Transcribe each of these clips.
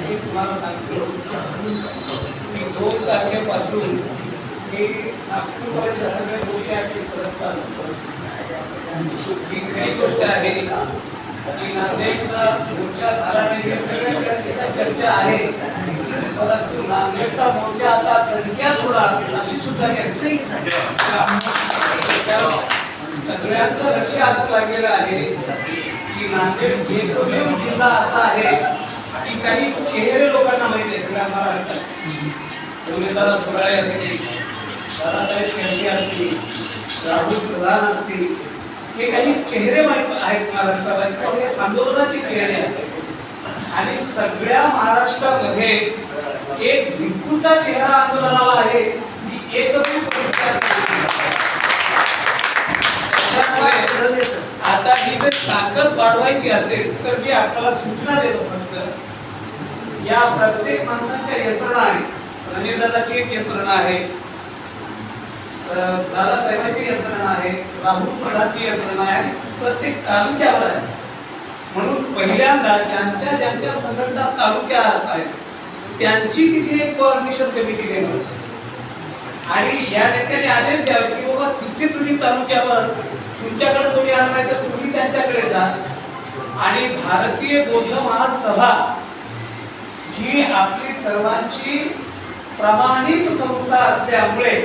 मी तुम्हाला सांगतो की 2 तारखेपासून मी नागपूरच्या सगळ्या गोष्टी आम्ही परत चालू ही खरी गोष्ट आहे की नांदेडचा मोर्चा झाला नाही हे सगळ्या चर्चा आहे, परंतु नांदेडचा मोर्चा आता तणक्यात उडाला अशी सुद्धा सगळ्यांचं लक्ष असं लागलेलं आहे की नांदेड एकमेव जिल्हा असा आहे की काही चेहरे लोकांना माहिती आहे सगळ्या महाराष्ट्रात. सुनीता सोराळे असतील, दादासाहेब शेळके असतील, राहुल प्रधान असतील, हे काही चेहरे माहित आहेत महाराष्ट्राला, हे आंदोलनाचे चेहरे आहेत आणि सगळ्या महाराष्ट्रामध्ये एक भिक्खूचा चेहरा आंदोलनाला आहे ही एकच आता ही जर ताकद वाढवायची असेल तर मी आपल्याला सूचना देतो. फक्त या प्रत्येक माणसाच्या यंत्रणा आहे, अनिलदादाची एक यंत्रणा आहे, दादासाहेबांची यंत्रणा आहे, राहुल प्रधानची यंत्रणा आहे आणि प्रत्येक तालुक्यावर आहे. म्हणून पहिल्यांदा ज्यांच्या ज्यांच्या संघटना तालुक्यात आहेत त्यांची तिथे एक कोऑर्डिनेशन कमिटी नेमली आणि या नेत्याने आदेश द्यावे की बाबा तिथे तुम्ही तालुक्यावर तुमच्याकडे कोणी आलं नाही तर तुम्ही त्यांच्याकडे जा. आणि भारतीय बौद्ध महासभा ही आपली सर्वांची प्रमाणित संस्था असल्यामुळे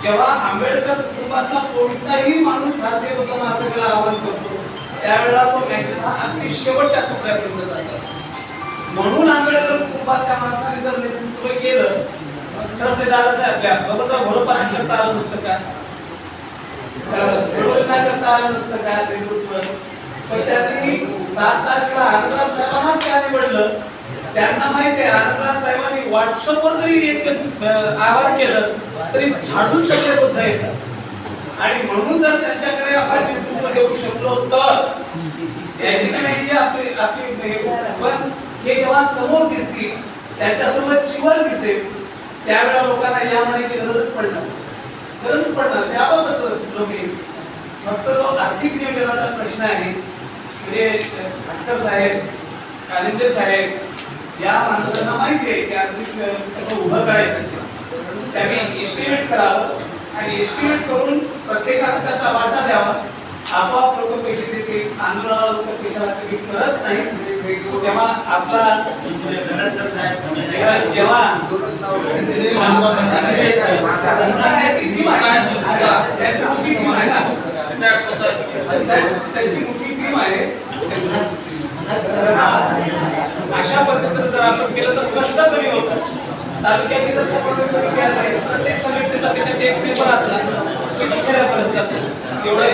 जेव्हा आंबेडकर कुटुंबातला कोणताही माणूस भारतीय बौद्ध महासभेला आवाहन करतो त्यावेळेला तो मेसेज हा अगदी शेवटच्या तुकड्यापर्यंत जातो. म्हणून आंबेडकर कुटुंबातल्या माणसाने जर नेतृत्व केलं तर ते दादासाहेब बाबासाहेब घोरपडे करता आलं नसतं का, करता आलं नसतं का नेतृत्व. पण त्यांनी 7 तारखेला आनंदराज साहेबांनाच का निवडलं, त्यांना माहिती आहे आनंदराज साहेबांनी व्हॉट्सअपवर जरी एक आवाहन केलं तरी झाडून सगळे बद्ध येतात आणि म्हणून जर त्यांच्याकडे आपण नेतृत्व देऊ शकलो तर त्याची नाही आपली आपली पण हे जेव्हा समोर दिसतील त्यांच्यासोबत चिवड दिसेल त्यावेळेला लोकांना या म्हणायची गरज पडणार त्याबाबत लोक येईल. फक्त तो आर्थिक नियोजनाचा प्रश्न आहे. म्हणजे ठाकर साहेब, कालिंदे साहेब या माणसांना माहिती आहे की आर्थिक कसं उभं करायचं, त्यांनी एस्टिमेट करावं आणि एस्टिमेट करून प्रत्येकाला त्याचा वाटा द्यावा. आपोआप लोक पैसे देतील. आंदोलनाला लोक पैसा करत नाही तेव्हा आपला जेव्हा त्यांची मोठी टीम आहे. अशा पद्धतीने जर आपण केलं तर कष्ट कमी होतात. तालुक्याची जर समन्वय समिती असेल प्रत्येक समितीचा त्याच्यात एक मेंबर असला की तो खेड्यापर्यंत जातो. एवढं